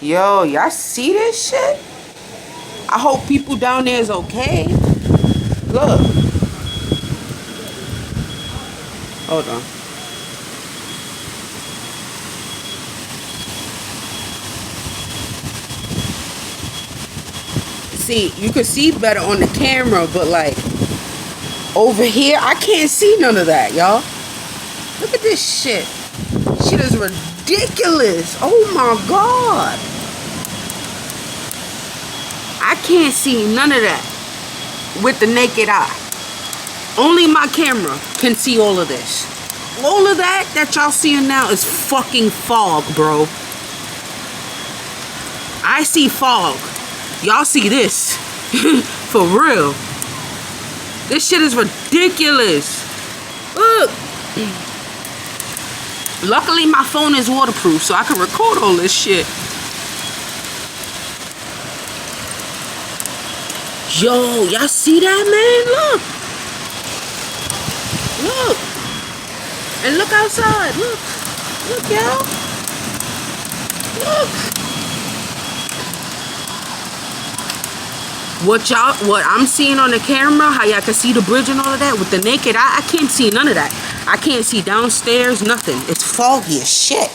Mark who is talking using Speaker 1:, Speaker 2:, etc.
Speaker 1: Yo, y'all see this shit? I hope people down there is okay. Look. Hold on. See, you can see better on the camera, but like over here, I can't see none of that, y'all. Look at this shit. Shit is ridiculous. Oh my God. I can't see none of that with the naked eye. Only my camera can see all of this. All of that y'all seeing now is fucking fog, bro. I see fog. Y'all see this. For real. This shit is ridiculous. Look. Luckily, my phone is waterproof, so I can record all this shit. Yo, y'all see that, man? Look. Look. And look outside. Look. Look, y'all. Look. What I'm seeing on the camera, how y'all can see the bridge and all of that, with the naked eye, I can't see none of that. I can't see downstairs, nothing. It's foggy as shit.